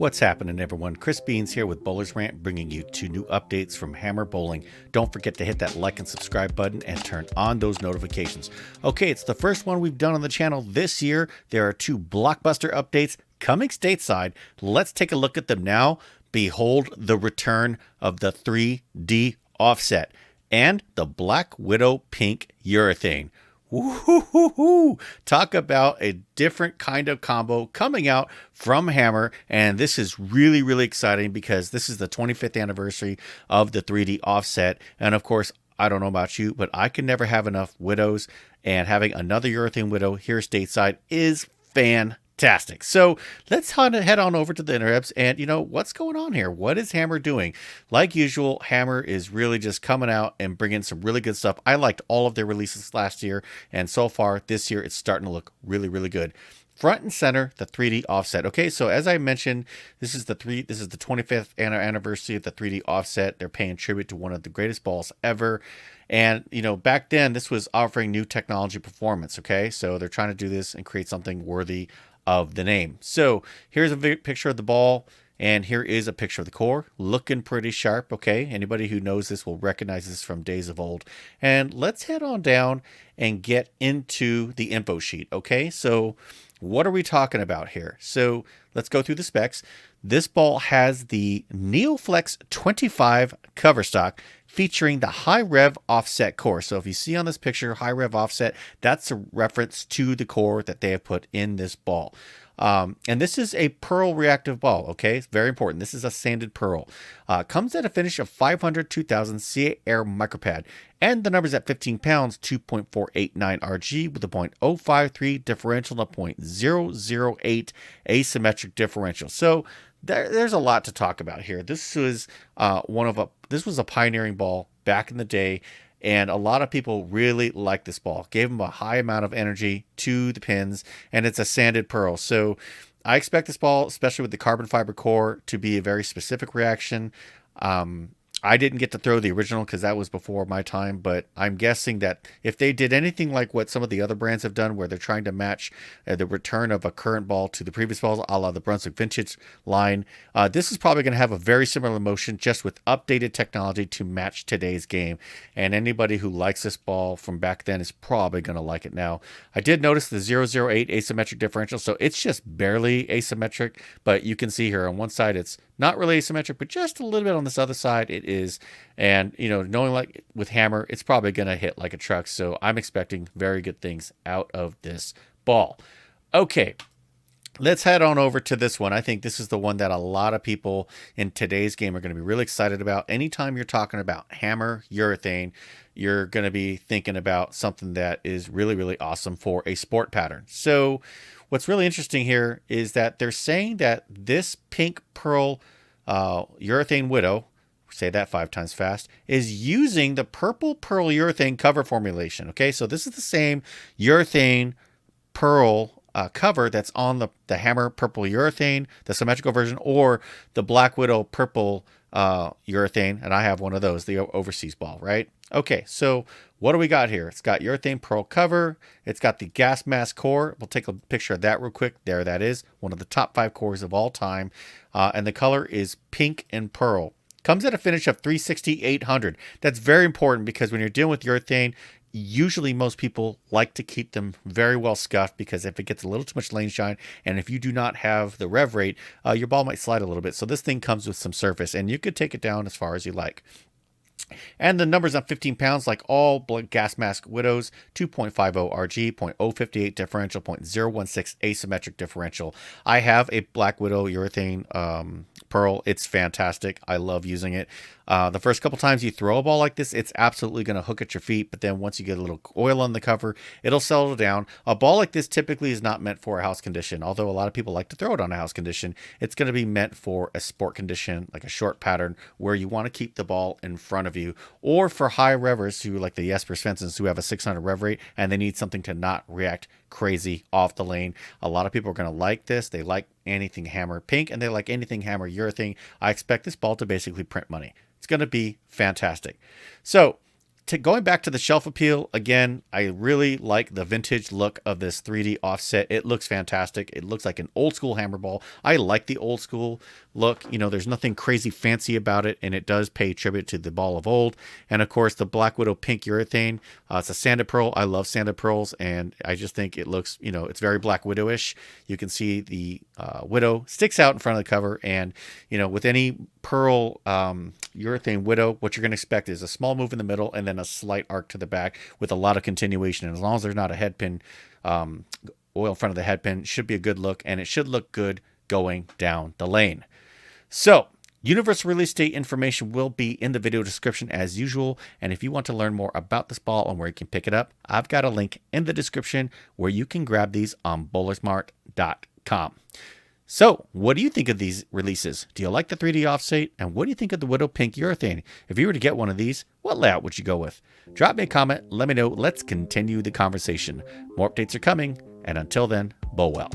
What's happening, everyone? Chris Beans here with Bowler's Rant, bringing you 2 new updates from Hammer Bowling. Don't forget to hit that like and subscribe button and turn on those notifications. Okay, it's the first one we've done on the channel this year. There are 2 blockbuster updates coming stateside. Let's take a look at them now. Behold the return of the 3D offset and the Black Widow pink urethane. Woo-hoo-hoo-hoo. Talk about a different kind of combo coming out from Hammer, and this is really, really exciting because this is the 25th anniversary of the 3D offset, and of course, I don't know about you, but I can never have enough widows, and having another urethane widow here stateside is fantastic. So let's head on over to the interwebs and, what's going on here? What is Hammer doing? Like usual, Hammer is really just coming out and bringing some really good stuff. I liked all of their releases last year, and so far this year it's starting to look really, really good. Front and center, the 3D offset. Okay, so as I mentioned, this is the 25th anniversary of the 3D offset. They're paying tribute to one of the greatest balls ever. And, back then this was offering new technology performance. Okay, so they're trying to do this and create something worthy of the name. So here's a picture of the ball, and here is a picture of the core, looking pretty sharp. Okay, anybody who knows this will recognize this from days of old. And let's head on down and get into the info sheet. Okay, so what are we talking about here? So let's go through the specs. This ball has the NeoFlex 25 cover stock featuring the high rev offset core. So if you see on this picture, high rev offset, that's a reference to the core that they have put in this ball. And this is a pearl reactive ball. Okay, it's very important. This is a sanded pearl. Comes at a finish of 500 2000 CA Air micropad, and the number's at 15 pounds, 2.489 RG with a .053 differential and a .008 asymmetric differential. So there's a lot to talk about here. This was this was a pioneering ball back in the day, and a lot of people really like this ball. Gave them a high amount of energy to the pins, and it's a sanded pearl. So I expect this ball, especially with the carbon fiber core, to be a very specific reaction. I didn't get to throw the original because that was before my time, but I'm guessing that if they did anything like what some of the other brands have done, where they're trying to match the return of a current ball to the previous balls, a la the Brunswick Vintage line, this is probably going to have a very similar motion, just with updated technology to match today's game. And anybody who likes this ball from back then is probably going to like it now. I did notice the 008 asymmetric differential, so it's just barely asymmetric, but you can see here on one side it's not really asymmetric, but just a little bit on this other side it is. And, knowing like with Hammer, it's probably going to hit like a truck. So I'm expecting very good things out of this ball. Okay, let's head on over to this one. I think this is the one that a lot of people in today's game are going to be really excited about. Anytime you're talking about Hammer urethane, you're going to be thinking about something that is really, really awesome for a sport pattern. So what's really interesting here is that they're saying that this pink pearl urethane widow, say that 5 times fast, is using the purple pearl urethane cover formulation. Okay, so this is the same urethane pearl cover that's on the Hammer purple urethane, the symmetrical version, or the Black Widow purple urethane, and I have one of those, the overseas ball, right? Okay, so what do we got here? It's got urethane pearl cover. It's got the gas mask core. We'll take a picture of that real quick. There that is, one of the top 5 cores of all time. And the color is pink and pearl. Comes at a finish of 360 800. That's very important because when you're dealing with urethane, usually most people like to keep them very well scuffed, because if it gets a little too much lane shine, and if you do not have the rev rate, your ball might slide a little bit. So this thing comes with some surface, and you could take it down as far as you like. And the numbers on 15 pounds, like all gas mask widows, 2.50 RG, .058 differential, .016 asymmetric differential. I have a Black Widow urethane pearl. It's fantastic. I love using it. The first couple times you throw a ball like this, it's absolutely going to hook at your feet. But then once you get a little oil on the cover, it'll settle down. A ball like this typically is not meant for a house condition. Although a lot of people like to throw it on a house condition, it's going to be meant for a sport condition, like a short pattern, where you want to keep the ball in front of you, or for high revers who like the Jesper Svenssons, who have a 600 rev rate and they need something to not react crazy off the lane. A lot of people are going to like this. They like anything Hammer pink, and they like anything Hammer urethane. I expect this ball to basically print money. It's going to be fantastic. So going back to the shelf appeal, again, I really like the vintage look of this 3D offset. It looks fantastic. It looks like an old school hammer ball. I like the old school look. You know, there's nothing crazy fancy about it, and it does pay tribute to the ball of old. And of course, the Black Widow pink urethane. It's a sanded pearl. I love sanded pearls, and I just think it looks, you know, it's very Black Widow-ish. You can see the Widow sticks out in front of the cover, and, you know, with any pearl urethane Widow, what you're going to expect is a small move in the middle and then a slight arc to the back with a lot of continuation. And as long as there's not a head pin oil in front of the head pin, it should be a good look, and it should look good going down the lane. So universal release date information will be in the video description as usual. And if you want to learn more about this ball and where you can pick it up, I've got a link in the description where you can grab these on bowlersmart.com. So what do you think of these releases? Do you like the 3D offset? And what do you think of the Widow Pink Urethane? If you were to get one of these, what layout would you go with? Drop me a comment. Let me know. Let's continue the conversation. More updates are coming. And until then, bowl well.